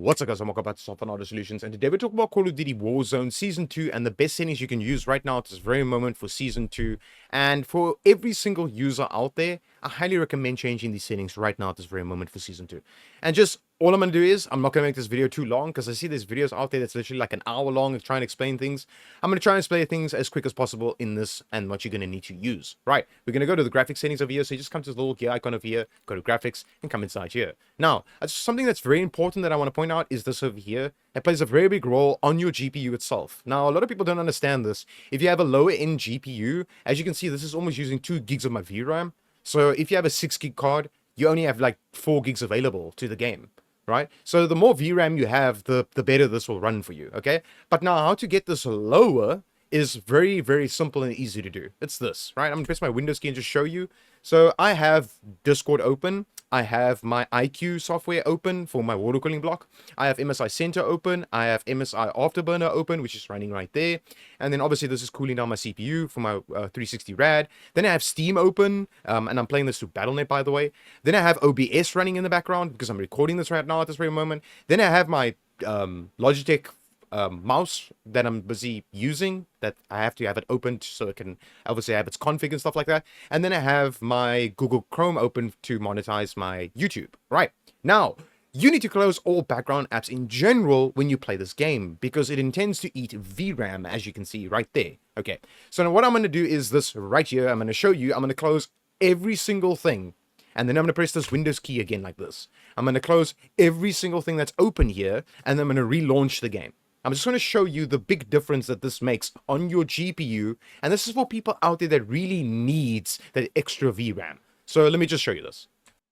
What's up guys, I'm welcome back to Software Audio Solutions, and today we're talking about Call of Duty Warzone Season 2 and the best settings you can use right now at this very moment for Season 2. And for every single user out there, I highly recommend changing these settings right now at this very moment for Season 2. And just all I'm going to do is, I'm not going to make this video too long because I see there's videos out there that's literally like an hour long of trying to explain things. I'm going to try and explain things as quick as possible in this and what you're going to need to use. Right, we're going to go to the graphics settings over here. So you just come to this little gear icon over here, go to graphics and come inside here. Now, something that's very important that I want to point out is this over here. It plays a very big role on your GPU itself. Now, a lot of people don't understand this. If you have a lower end GPU, as you can see, this is almost using 2 gigs of my VRAM. So if you have a 6 gig card, you only have like 4 gigs available to the game. Right? So the more VRAM you have, the better this will run for you, okay? But now how to get this lower is very, very simple and easy to do. It's this, right? I'm going to press my Windows key and just show you. So I have Discord open. I have my IQ software open for my water cooling block. I have MSI Center open. I have MSI Afterburner open, which is running right there. And then obviously this is cooling down my CPU for my 360 RAD. Then I have Steam open, and I'm playing this through Battle.net, by the way. Then I have OBS running in the background because I'm recording this right now at this very moment. Then I have my Logitech mouse that I'm busy using, that I have to have it open so it can obviously have its config and stuff like that. And then I have my Google Chrome open to monetize my YouTube. Right, now you need to close all background apps in general when you play this game because it intends to eat VRAM, as you can see right there. Okay, so now what I'm going to do is this right here. I'm going to show you. I'm going to close every single thing, and then I'm going to press this Windows key again like this. I'm going to close every single thing that's open here, and then I'm going to relaunch the game. I'm just going to show you the big difference that this makes on your GPU, and this is for people out there that really needs that extra VRAM. So let me just show you this.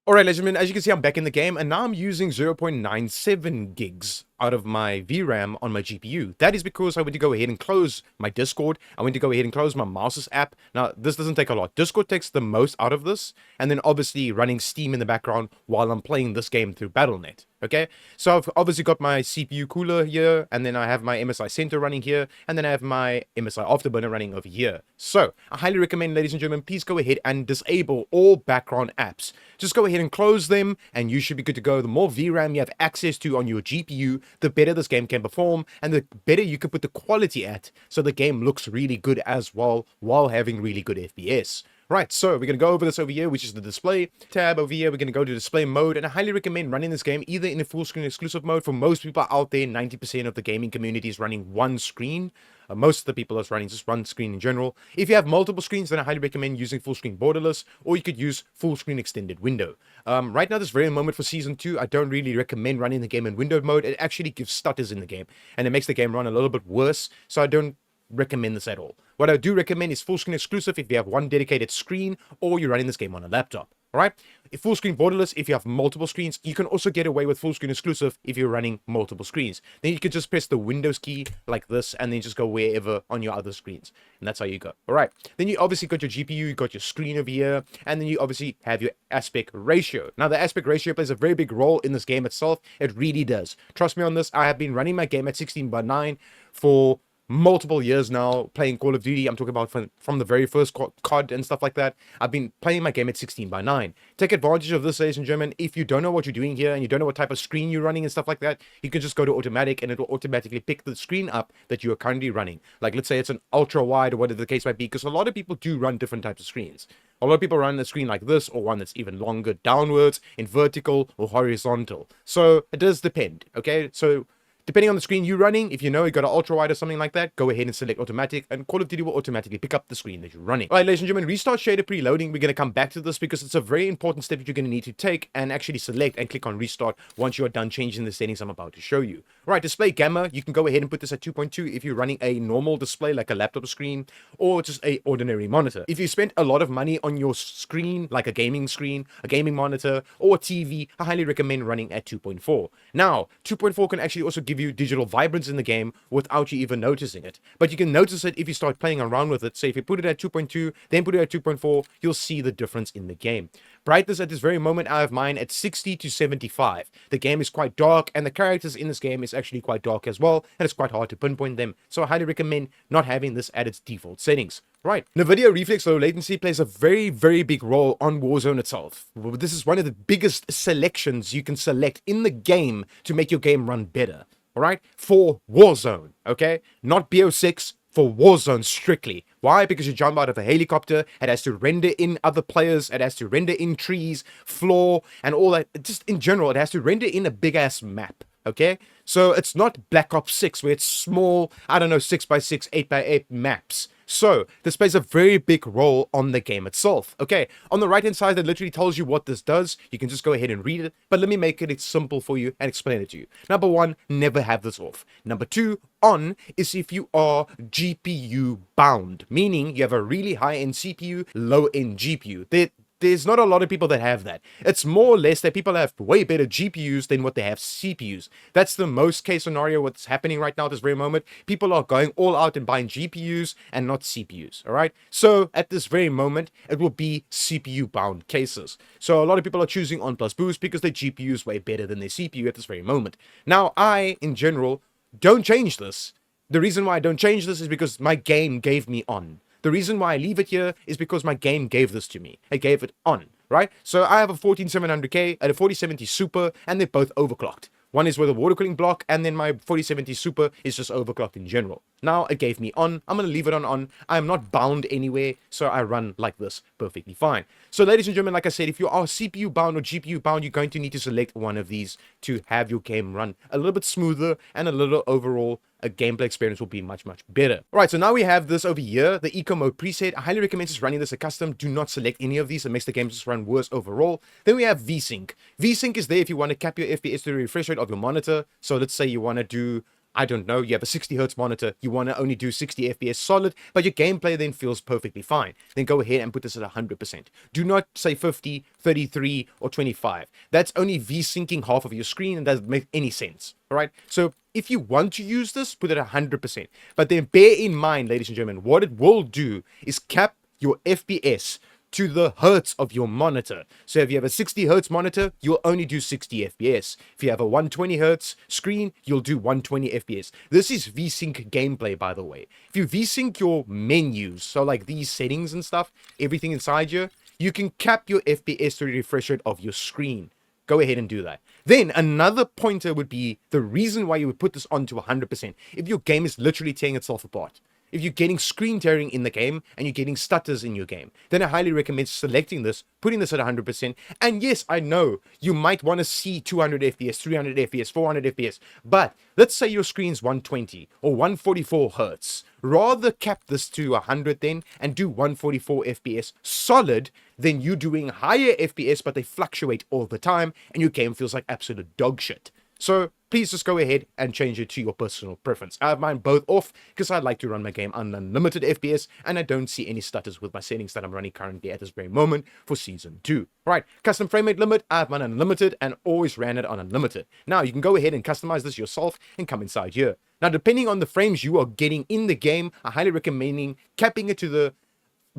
Alright, ladies and gentlemen, as you can see, I'm back in the game, and now I'm using 0.97 gigs out of my VRAM on my GPU. That is because I went to go ahead and close my Discord. I went to go ahead and close my mouse's app. Now, this doesn't take a lot. Discord takes the most out of this, and then obviously running Steam in the background while I'm playing this game through Battle.net. Okay, so I've obviously got my CPU cooler here, and then I have my MSI Center running here, and then I have my MSI Afterburner running over here. So I highly recommend, ladies and gentlemen, please go ahead and disable all background apps. Just go ahead and close them, and you should be good to go. The more VRAM you have access to on your GPU, the better this game can perform, and the better you can put the quality at, so the game looks really good as well, while having really good FPS. Right, so we're going to go over this over here, which is the display tab over here. We're going to go to display mode, and I highly recommend running this game either in a full screen exclusive mode. For most people out there, 90% of the gaming community is running one screen. Most of the people are running just one screen in general. If you have multiple screens, then I highly recommend using full screen borderless, or you could use full screen extended window. Right now, this very moment for Season 2, I don't really recommend running the game in windowed mode. It actually gives stutters in the game, and it makes the game run a little bit worse, so I don't recommend this at all. What I do recommend is full screen exclusive if you have one dedicated screen or you're running this game on a laptop. Alright, full screen borderless if you have multiple screens. You can also get away with full screen exclusive if you're running multiple screens. Then you can just press the Windows key like this and then just go wherever on your other screens. And that's how you go. Alright, then you obviously got your GPU, you got your screen over here, and then you obviously have your aspect ratio. Now the aspect ratio plays a very big role in this game itself. It really does. Trust me on this. I have been running my game at 16:9 for multiple years now, playing Call of Duty. I'm talking about from the very first COD and stuff like that. I've been playing my game at 16:9. Take advantage of this, ladies and gentlemen. If you don't know what you're doing here and you don't know what type of screen you're running and stuff like that, you can just go to automatic and it will automatically pick the screen up that you are currently running. Like, let's say it's an ultra wide or whatever the case might be, because a lot of people do run different types of screens. A lot of people run a screen like this, or one that's even longer downwards, in vertical or horizontal. So it does depend, okay? So depending on the screen you're running, if you know you got an ultra wide or something like that, go ahead and select automatic, and Call of Duty will automatically pick up the screen that you're running. Alright, ladies and gentlemen, restart shader preloading. We're going to come back to this because it's a very important step that you're going to need to take and actually select and click on restart once you are done changing the settings I'm about to show you. Right, display gamma, you can go ahead and put this at 2.2 if you're running a normal display like a laptop screen or just a ordinary monitor. If you spent a lot of money on your screen, like a gaming screen, a gaming monitor, or a TV, I highly recommend running at 2.4. Now, 2.4 can actually also give you digital vibrance in the game without you even noticing it. But you can notice it if you start playing around with it. So if you put it at 2.2, then put it at 2.4, you'll see the difference in the game. Brightness at this very moment, I have mine at 60 to 75. The game is quite dark, and the characters in this game is actually quite dark as well, and it's quite hard to pinpoint them. So I highly recommend not having this at its default settings. Right, NVIDIA Reflex Low Latency plays a very, very big role on Warzone itself. This is one of the biggest selections you can select in the game to make your game run better. All right, for Warzone, okay? Not BO6, for Warzone strictly. Why? Because you jump out of a helicopter, it has to render in other players, it has to render in trees, floor, and all that. Just in general, it has to render in a big-ass map. Okay, so it's not Black Ops 6 where it's small, I don't know, 6x6, 8x8 maps. So this plays a very big role on the game itself. Okay, on the right hand side, that literally tells you what this does. You can just go ahead and read it, but let me make it simple for you and explain it to you. Number one, never have this off. Number two, on is if you are GPU bound, meaning you have a really high-end CPU, low-end GPU. There's not a lot of people that have that. It's more or less that people have way better GPUs than what they have CPUs. That's the most case scenario what's happening right now at this very moment. People are going all out and buying GPUs and not CPUs, all right? So at this very moment, it will be CPU-bound cases. So a lot of people are choosing on plus boost because their GPU is way better than their CPU at this very moment. Now, I, in general, don't change this. The reason why I don't change this is because my game gave me on. The reason why I leave it here is because my game gave this to me. It gave it on, right? So I have a 14700K and a 4070 Super, and they're both overclocked. One is with a water cooling block, and then my 4070 Super is just overclocked in general. Now it gave me on. I'm going to leave it on. I'm not bound anywhere, so I run like this perfectly fine. So ladies and gentlemen, like I said, if you are CPU bound or GPU bound, you're going to need to select one of these to have your game run a little bit smoother and a little overall a gameplay experience will be much, much better. All right, so now we have this over here, the eco mode preset. I highly recommend just running this as custom. Do not select any of these. It makes the game just run worse overall. Then we have VSync. VSync is there if you want to cap your FPS to the refresh rate of your monitor. So let's say you want to do, I don't know, you have a 60 Hz monitor, you want to only do 60 FPS solid, but your gameplay then feels perfectly fine. Then go ahead and put this at 100%. Do not say 50, 33, or 25. That's only V-syncing half of your screen and doesn't make any sense. All right, so if you want to use this, put it at 100%. But then bear in mind, ladies and gentlemen, what it will do is cap your FPS to the hertz of your monitor. So if you have a 60 hertz monitor, you'll only do 60 FPS. If you have a 120 hertz screen, you'll do 120 FPS. This is VSync gameplay, by the way. If you VSync your menus, so like these settings and stuff, everything inside here, you can cap your FPS to the refresh rate of your screen. Go ahead and do that. Then another pointer would be the reason why you would put this on to 100%. If your game is literally tearing itself apart. If you're getting screen tearing in the game and you're getting stutters in your game, then I highly recommend selecting this, putting this at 100%. And yes, I know you might want to see 200 FPS, 300 FPS, 400 FPS, but let's say your screen's 120 or 144 Hertz. Rather cap this to 100 then and do 144 FPS solid than you doing higher FPS, but they fluctuate all the time and your game feels like absolute dog shit. So please just go ahead and change it to your personal preference. I have mine both off because I like to run my game on unlimited FPS and I don't see any stutters with my settings that I'm running currently at this very moment for Season 2. Right, custom frame rate limit, I have mine on unlimited and always ran it on unlimited. Now you can go ahead and customize this yourself and come inside here. Now depending on the frames you are getting in the game, I highly recommend capping it to the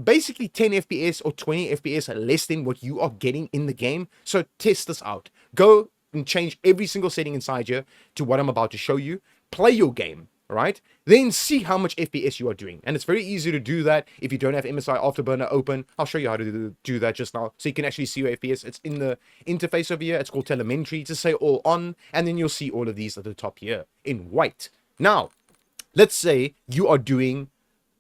basically 10 FPS or 20 FPS less than what you are getting in the game. So test this out. Go and change every single setting inside here to what I'm about to show you. Play your game, right? Then see how much FPS you are doing. And it's very easy to do that if you don't have MSI Afterburner open. I'll show you how to do that just now. So you can actually see your FPS. It's in the interface over here. It's called telemetry. Just say all on, and then you'll see all of these at the top here in white. Now, let's say you are doing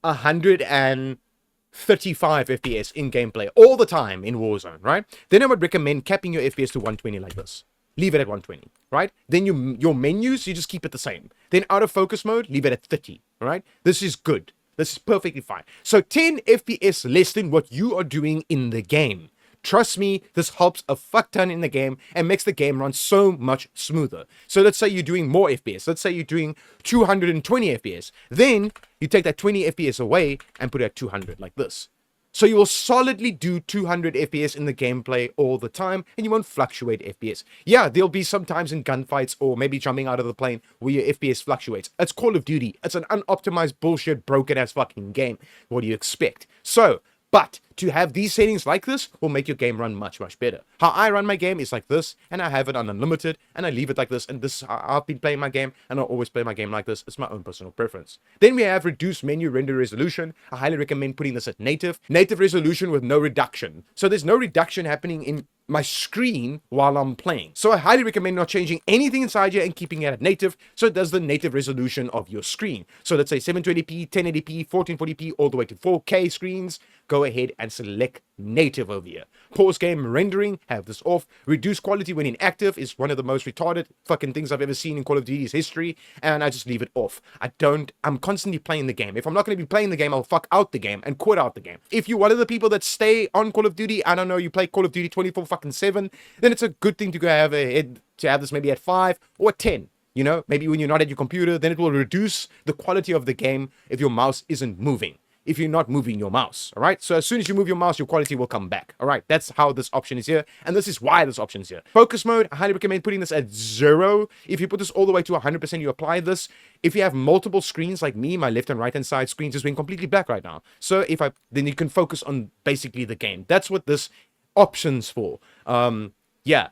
135 FPS in gameplay all the time in Warzone, right? Then I would recommend capping your FPS to 120 like this. Leave it at 120, right? Then your menus, you just keep it the same. Then out of focus mode, leave it at 30, all right? This is good. This is perfectly fine. So 10 FPS less than what you are doing in the game. Trust me, this helps a fuck ton in the game and makes the game run so much smoother. So let's say you're doing more FPS. Let's say you're doing 220 FPS. Then you take that 20 FPS away and put it at 200 like this. So you will solidly do 200 FPS in the gameplay all the time, and you won't fluctuate FPS. Yeah, there'll be some times in gunfights or maybe jumping out of the plane where your FPS fluctuates. It's Call of Duty. It's an unoptimized, bullshit, broken-ass fucking game. What do you expect? So, but to have these settings like this will make your game run much, much better. How I run my game is like this, and I have it on unlimited, and I leave it like this, and this is how I've been playing my game, and I'll always play my game like this. It's my own personal preference. Then we have reduced menu render resolution. I highly recommend putting this at native resolution with no reduction. So there's no reduction happening in my screen while I'm playing. So I highly recommend not changing anything inside here and keeping it at native, so it does the native resolution of your screen. So let's say 720p, 1080p, 1440p, all the way to 4K screens. Go ahead and select native over here. Pause game rendering, have this off. Reduce quality when inactive is one of the most retarded fucking things I've ever seen in Call of Duty's history, and I just leave it off. I'm constantly playing the game. If I'm not going to be playing the game, I'll fuck out the game and quit out the game. If you're one of the people that stay on Call of Duty, I don't know, you play Call of Duty 24/7, then it's a good thing to go have this maybe at 5 or 10. You know, maybe when you're not at your computer, then it will reduce the quality of the game if your mouse isn't moving. If you're not moving your mouse, all right? So as soon as you move your mouse, your quality will come back, all right? That's how this option is here, and this is why this option is here. Focus mode, I highly recommend putting this at 0. If you put this all the way to 100%, you apply this. If you have multiple screens like me, my left and right hand side screens is being completely black right now. So then you can focus on basically the game. That's what this option's for. Yeah.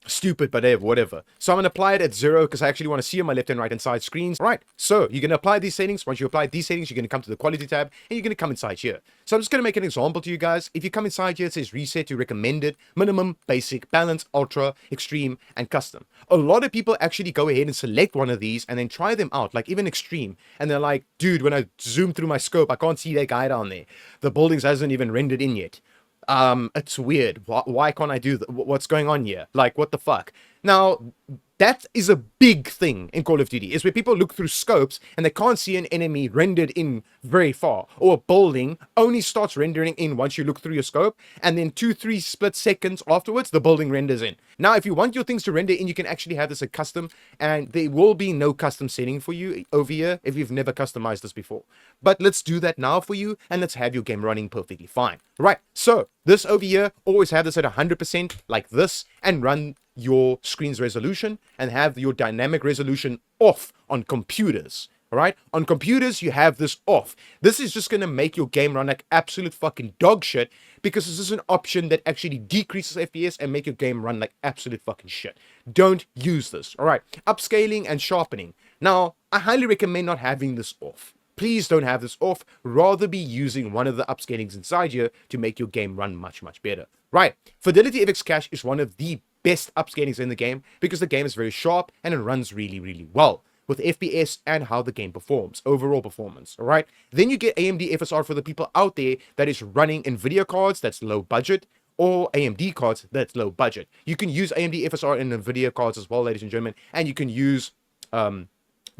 Stupid, but whatever. So I'm going to apply it at 0 because I actually want to see on my left and right hand side screens. All right, so you're going to apply these settings. Once you apply these settings, you're going to come to the quality tab and you're going to come inside here. So I'm just going to make an example to you guys. If you come inside here, it says reset to recommended, minimum, basic, balance, ultra, extreme, and custom. A lot of people actually go ahead and select one of these and then try them out, like even extreme. And they're like, dude, when I zoom through my scope, I can't see that guy down there. The buildings hasn't even rendered in yet. It's weird. Why can't I do that? What's going on here? Like, what the fuck? Now, that is a big thing in Call of Duty, is where people look through scopes and they can't see an enemy rendered in very far, or a building only starts rendering in once you look through your scope, and then 2-3 split seconds afterwards, the building renders in. Now, if you want your things to render in, you can actually have this at custom, and there will be no custom setting for you over here if you've never customized this before. But let's do that now for you, and let's have your game running perfectly fine. Right, so this over here, always have this at 100% like this, and run your screen's resolution and have your dynamic resolution off on computers. All right, on computers you have this off. This is just going to make your game run like absolute fucking dog shit, because this is an option that actually decreases FPS and make your game run like absolute fucking shit. Don't use this. All right, upscaling and sharpening. Now, I highly recommend not having this off. Please don't have this off. Rather be using one of the upscalings inside here to make your game run much, much better. Right, Fidelity FX Cache is one of the best upscalings in the game because the game is very sharp and it runs really, really well with FPS and how the game performs, overall performance, all right? Then you get AMD FSR for the people out there that is running NVIDIA cards that's low budget, or AMD cards that's low budget. You can use AMD FSR in NVIDIA cards as well, ladies and gentlemen, and you can use the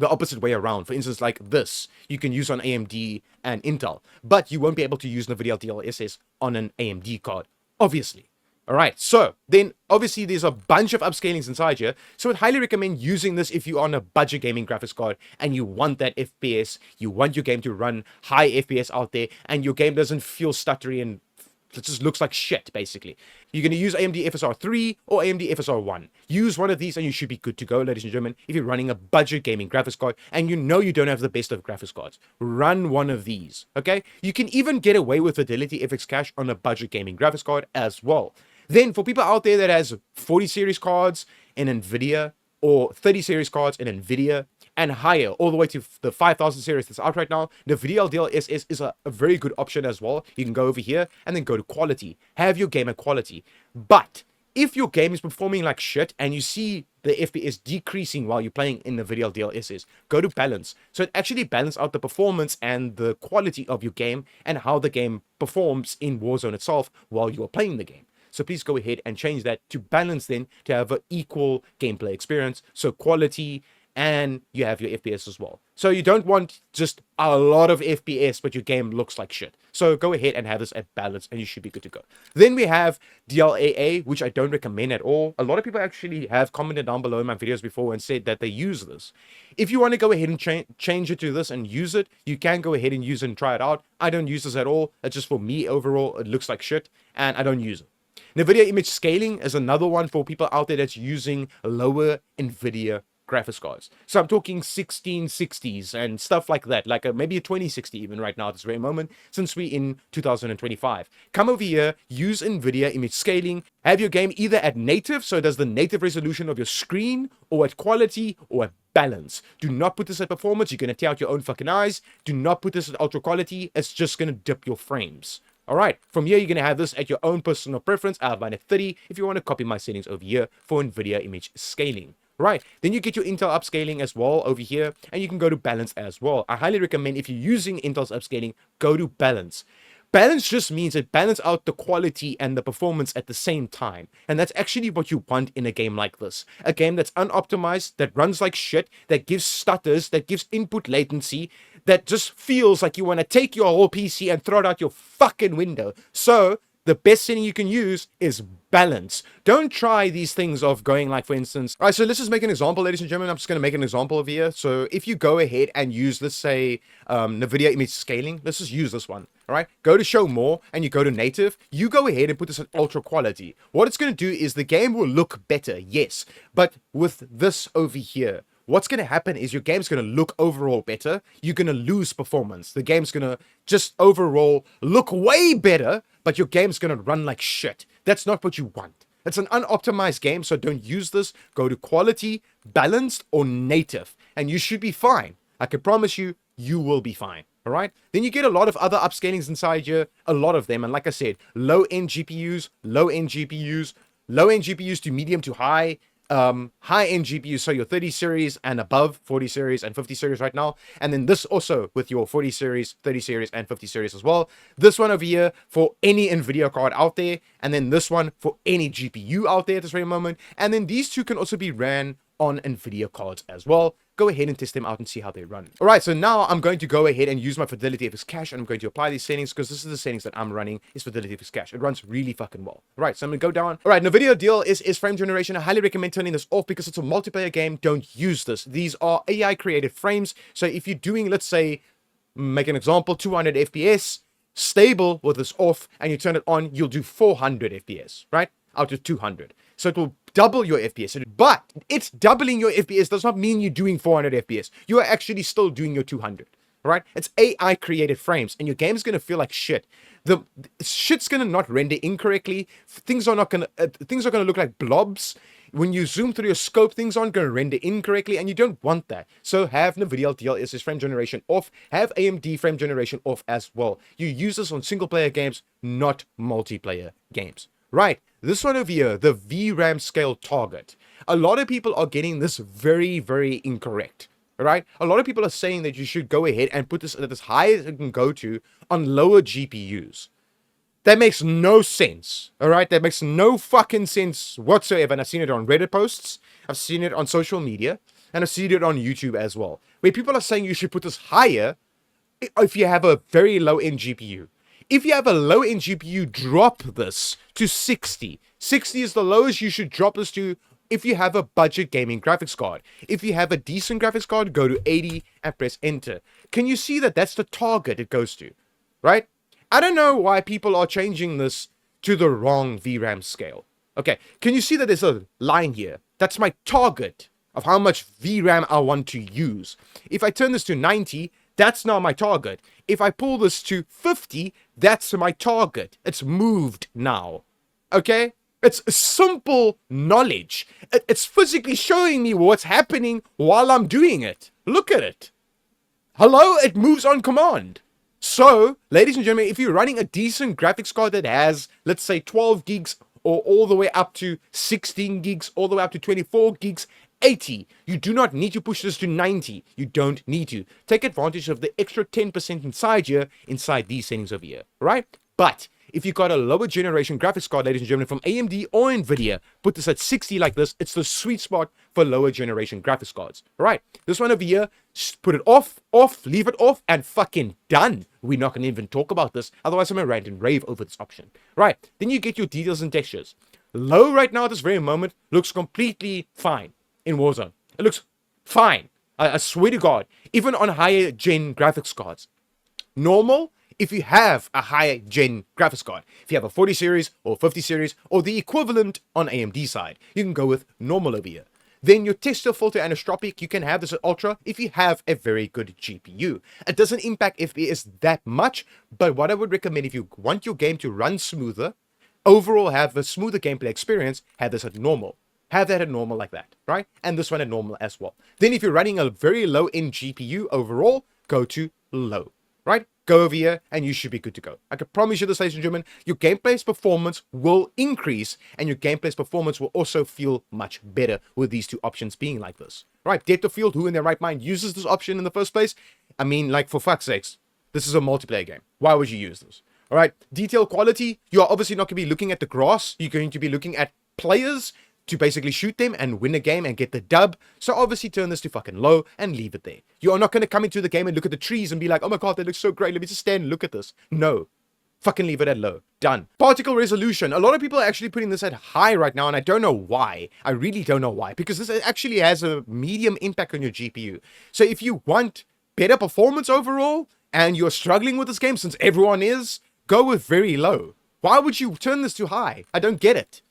opposite way around. For instance, like this, you can use on AMD and Intel, but you won't be able to use NVIDIA DLSS on an AMD card, obviously. All right, so then obviously there's a bunch of upscalings inside here, so I'd highly recommend using this if you're on a budget gaming graphics card and you want that FPS, you want your game to run high FPS out there, and your game doesn't feel stuttery and it just looks like shit, basically. You're going to use AMD FSR 3 or AMD FSR 1. Use one of these and you should be good to go, ladies and gentlemen, if you're running a budget gaming graphics card and you know you don't have the best of graphics cards. Run one of these, okay? You can even get away with Fidelity FX Cache on a budget gaming graphics card as well. Then for people out there that has 40 series cards in NVIDIA or 30 series cards in NVIDIA and higher, all the way to the 5000 series that's out right now, the NVIDIA DLSS is a very good option as well. You can go over here and then go to quality. Have your game at quality. But if your game is performing like shit and you see the FPS decreasing while you're playing in the NVIDIA DLSS, go to balance. So it actually balances out the performance and the quality of your game and how the game performs in Warzone itself while you are playing the game. So please go ahead and change that to balance then to have an equal gameplay experience. So quality, and you have your FPS as well. So you don't want just a lot of FPS, but your game looks like shit. So go ahead and have this at balance and you should be good to go. Then we have DLAA, which I don't recommend at all. A lot of people actually have commented down below in my videos before and said that they use this. If you want to go ahead and change it to this and use it, you can go ahead and use it and try it out. I don't use this at all. It's just for me overall, it looks like shit and I don't use it. NVIDIA image scaling is another one for people out there that's using lower NVIDIA graphics cards. So I'm talking 1660s and stuff like that, like maybe a 2060 even right now at this very moment, since we're in 2025. Come over here, use NVIDIA image scaling, have your game either at native, so it does the native resolution of your screen, or at quality, or at balance. Do not put this at performance, you're going to tear out your own fucking eyes. Do not put this at ultra quality, it's just going to dip your frames. Alright, from here you're going to have this at your own personal preference. I have mine at 30 if you want to copy my settings over here for NVIDIA image scaling. Right, then you get your Intel upscaling as well over here, and you can go to balance as well. I highly recommend, if you're using Intel's upscaling, go to balance. Balance just means it balances out the quality and the performance at the same time. And that's actually what you want in a game like this. A game that's unoptimized, that runs like shit, that gives stutters, that gives input latency, that just feels like you want to take your whole PC and throw it out your fucking window. So the best setting you can use is balance. Don't try these things of going like, for instance, all right, so let's just make an example, ladies and gentlemen. I'm just going to make an example over here. So if you go ahead and use, let's say, NVIDIA image scaling, let's just use this one. All right, go to show more and you go to native. You go ahead and put this at ultra quality. What it's going to do is the game will look better, yes, but with this over here, what's going to happen is your game's going to look overall better. You're going to lose performance. The game's going to just overall look way better, but your game's going to run like shit. That's not what you want. It's an unoptimized game, so don't use this. Go to quality, balanced, or native, and you should be fine. I can promise you, you will be fine. All right. Then you get a lot of other upscalings inside here, a lot of them. And like I said, low-end GPUs, low-end GPUs, low-end GPUs to medium to high, high-end GPUs, so your 30 series and above, 40 series and 50 series right now. And then this also with your 40 series, 30 series, and 50 series as well. This one over here for any NVIDIA card out there. And then this one for any GPU out there at this very moment. And then these two can also be ran on NVIDIA cards as well. Go ahead and test them out and see how they run. All right, so now I'm going to go ahead and use my Fidelity FX Cache, and I'm going to apply these settings because this is the settings that I'm running is Fidelity FX Cache. It runs really fucking well. All right, so I'm going to go down. All right, NVIDIA deal is frame generation. I highly recommend turning this off because it's a multiplayer game. Don't use this. These are AI created frames. So if you're doing, let's say, make an example, 200 FPS, stable with this off, and you turn it on, you'll do 400 FPS, right? Out of 200. So it will double your FPS. But it's doubling your FPS does not mean you're doing 400 FPS. You are actually still doing your 200. Right? It's AI created frames, and your game is going to feel like shit. The shit's going to not render incorrectly. Things are going to look like blobs. When you zoom through your scope, things aren't going to render incorrectly, and you don't want that. So have NVIDIA DLSS frame generation off. Have AMD frame generation off as well. You use this on single player games, not multiplayer games. Right, this one over here, the VRAM scale target. A lot of people are getting this very, very incorrect. Right? A lot of people are saying that you should go ahead and put this at as high as it can go to on lower GPUs. That makes no sense. All right? That makes no fucking sense whatsoever. And I've seen it on Reddit posts. I've seen it on social media. And I've seen it on YouTube as well. Where people are saying you should put this higher if you have a very low-end GPU. If you have a low-end GPU, drop this to 60. 60 is the lowest you should drop this to if you have a budget gaming graphics card. If you have a decent graphics card, go to 80 and press enter. Can you see that that's the target it goes to, right? I don't know why people are changing this to the wrong VRAM scale. Okay, can you see that there's a line here? That's my target of how much VRAM I want to use. If I turn this to 90, that's now my target. If I pull this to 50, that's my target. It's moved now. Okay? It's simple knowledge. It's physically showing me what's happening while I'm doing it. Look at it. Hello? It moves on command. So, ladies and gentlemen, if you're running a decent graphics card that has, let's say, 12 gigs or all the way up to 16 gigs, all the way up to 24 gigs, 80. You do not need to push this to 90. You don't need to. Take advantage of the extra 10% inside here, inside these settings over here, right? But if you've got a lower generation graphics card, ladies and gentlemen, from AMD or NVIDIA, put this at 60 like this. It's the sweet spot for lower generation graphics cards, right? This one over here, put it off, leave it off, and fucking done. We're not going to even talk about this. Otherwise, I'm going to rant and rave over this option, right? Then you get your details and textures. Low right now at this very moment looks completely fine in Warzone. It looks fine. I swear to God, even on higher gen graphics cards. Normal, if you have a higher gen graphics card, if you have a 40 series or 50 series or the equivalent on AMD side, you can go with normal over here. Then your texture filter anisotropic, you can have this at ultra if you have a very good GPU. It doesn't impact FPS that much, but what I would recommend if you want your game to run smoother, overall have a smoother gameplay experience, have this at normal. Have that at normal like that, right? And this one at normal as well. Then if you're running a very low end GPU overall, go to low, right? Go over here and you should be good to go. I can promise you this, ladies and gentlemen, your gameplay's performance will increase and your gameplay's performance will also feel much better with these two options being like this, right? Depth of field, who in their right mind uses this option in the first place? I mean, like, for fuck's sakes, this is a multiplayer game. Why would you use this? All right, detail quality, you're obviously not going to be looking at the grass. You're going to be looking at players to basically shoot them and win a game and get the dub. So obviously turn this to fucking low and leave it there. You are not going to come into the game and look at the trees and be like, oh my god, they look so great, let me just stand and look at this. No. Fucking leave it at low. Done. Particle resolution. A lot of people are actually putting this at high right now, and I don't know why. I really don't know why. Because this actually has a medium impact on your GPU. So if you want better performance overall, and you're struggling with this game, since everyone is, go with very low. Why would you turn this to high? I don't get it.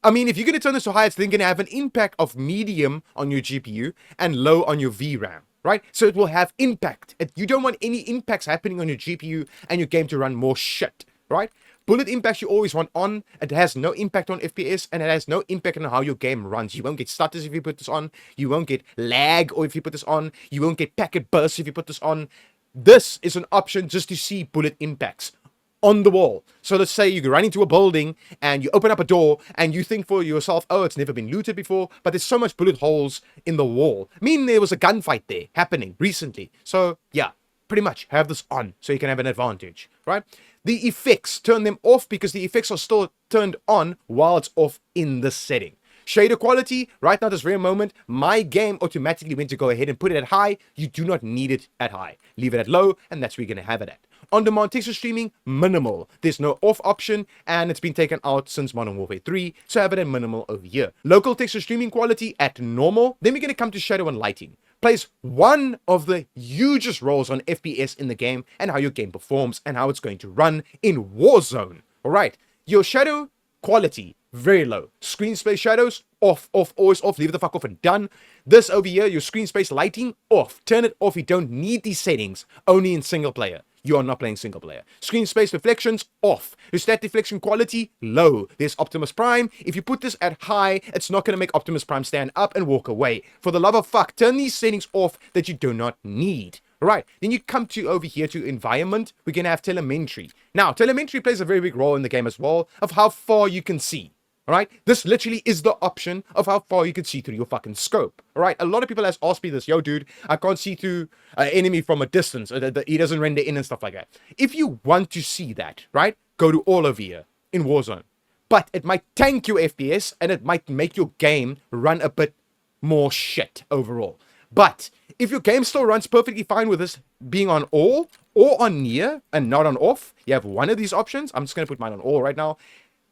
I mean, if you're going to turn this to high, it's then going to have an impact of medium on your GPU and low on your VRAM, right? So it will have impact. You don't want any impacts happening on your GPU and your game to run more shit, right? Bullet impacts you always want on. It has no impact on FPS and it has no impact on how your game runs. You won't get stutters if you put this on. You won't get lag or if you put this on. You won't get packet bursts if you put this on. This is an option just to see bullet impacts on the wall. So let's say you run into a building and you open up a door and you think for yourself, oh, it's never been looted before, but there's so much bullet holes in the wall. Meaning there was a gunfight there happening recently. So yeah, pretty much have this on so you can have an advantage, right? The effects, turn them off because the effects are still turned on while it's off in the setting. Shader quality, right now, this very moment, my game automatically went to go ahead and put it at high. You do not need it at high. Leave it at low, and that's where you're going to have it at. On-demand texture streaming, minimal. There's no off option, and it's been taken out since Modern Warfare 3, so have it at minimal over here. Local texture streaming quality at normal. Then we're going to come to shadow and lighting. Plays one of the hugest roles on FPS in the game, and how your game performs, and how it's going to run in Warzone. Alright, your shadow quality, very low. Screen space shadows, off, always off, leave it the fuck off and done. This over here, your screen space lighting, off. Turn it off, you don't need these settings, only in single player. You are not playing single player. Screen space reflections, off. Your stat deflection quality, low. There's Optimus Prime. If you put this at high, it's not going to make Optimus Prime stand up and walk away. For the love of fuck, turn these settings off that you do not need. Right, then you come to over here to environment. We're going to have telemetry. Now, telemetry plays a very big role in the game as well, of how far you can see. Alright, this literally is the option of how far you can see through your fucking scope. Alright, a lot of people has asked me this, yo dude, I can't see through an enemy from a distance, he doesn't render in and stuff like that. If you want to see that, right, go to all over here in Warzone. But it might tank your FPS and it might make your game run a bit more shit overall. But if your game still runs perfectly fine with this being on all or on near and not on off, you have one of these options. I'm just going to put mine on all right now.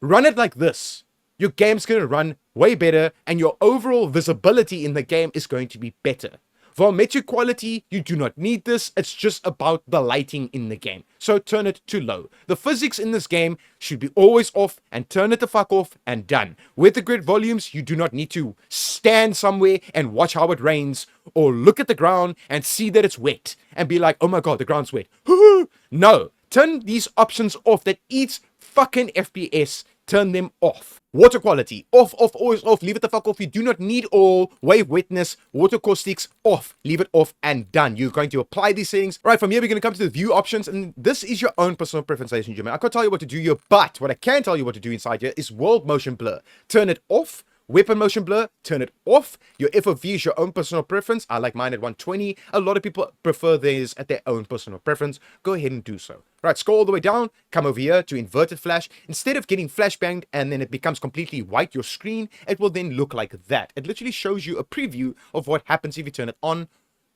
Run it like this. Your game's going to run way better and your overall visibility in the game is going to be better. Volumetric quality, you do not need this. It's just about the lighting in the game. So turn it to low. The physics in this game should be always off and turn it the fuck off and done. With the grid volumes, you do not need to stand somewhere and watch how it rains or look at the ground and see that it's wet and be like, oh my god, the ground's wet. No, turn these options off that eats fucking FPS. Turn them off. Water quality, off, always off, leave it the fuck off. You do not need all. Wave wetness, water caustics, off, leave it off and done. You're going to apply these settings. Right, from here we're going to come to the view options, and this is your own personal preference, ladies and gentlemen. I can't tell you what to do here, but what I can tell you what to do inside here is world motion blur. Turn it off. Weapon motion blur, turn it off. Your FOV is your own personal preference. I like mine at 120. A lot of people prefer theirs at their own personal preference. Go ahead and do so. Right, scroll all the way down. Come over here to inverted flash. Instead of getting flashbanged and then it becomes completely white, your screen, it will then look like that. It literally shows you a preview of what happens if you turn it on,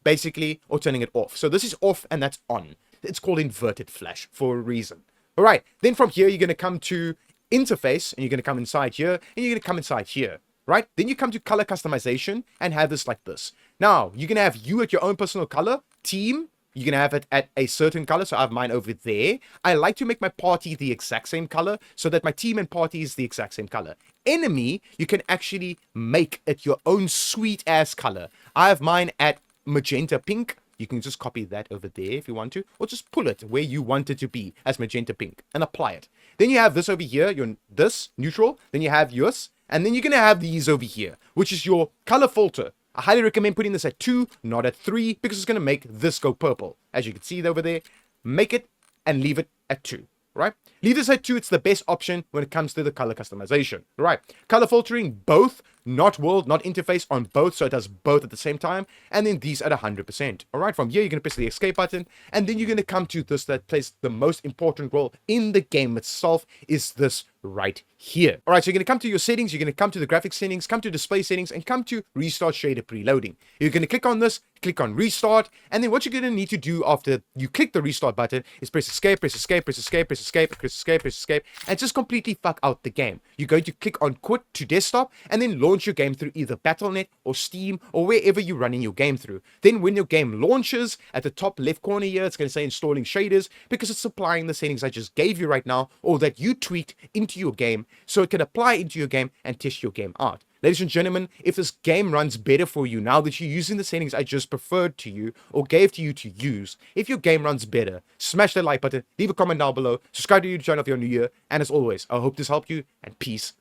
basically, or turning it off. So this is off and that's on. It's called inverted flash for a reason. All right, then from here, you're going to come to interface and you're going to come inside here and you're going to come inside here, right? Then you come to color customization and have this like this. Now you're going to have you at your own personal color, team, you're going to have it at a certain color. So I have mine over there. I like to make my party the exact same color so that my team and party is the exact same color. Enemy, you can actually make it your own sweet ass color. I have mine at magenta pink. You can just copy that over there if you want to, or just pull it where you want it to be as magenta pink and apply it. Then you have this over here, this neutral, then you have yours, and then you're going to have these over here, which is your color filter. I highly recommend putting this at 2, not at 3, because it's going to make this go purple. As you can see over there, make it and leave it at 2, right? Leave this at 2, it's the best option when it comes to the color customization, right? Color filtering, both, not world, not interface, on both, so it does both at the same time, and then these at 100%. All right, from here, you're going to press the escape button, and then you're going to come to this that plays the most important role in the game itself, is this right here. All right, so you're going to come to your settings, you're going to come to the graphics settings, come to display settings, and come to restart shader preloading. You're going to click on this, click on restart, and then what you're going to need to do after you click the restart button is press escape, press escape, press escape, press escape, press escape, press escape, and just completely fuck out the game. You're going to click on quit to desktop, and then launch your game through either Battle.net or Steam or wherever you're running your game through. Then when your game launches, at the top left corner here, it's going to say installing shaders, because it's applying the settings I just gave you right now, or that you tweaked into your game, so it can apply into your game and test your game out. Ladies and gentlemen, if this game runs better for you now that you're using the settings I just preferred to you or gave to you to use, if your game runs better, smash that like button, leave a comment down below, subscribe to the YouTube channel if you're new here, and as always, I hope this helped you, and peace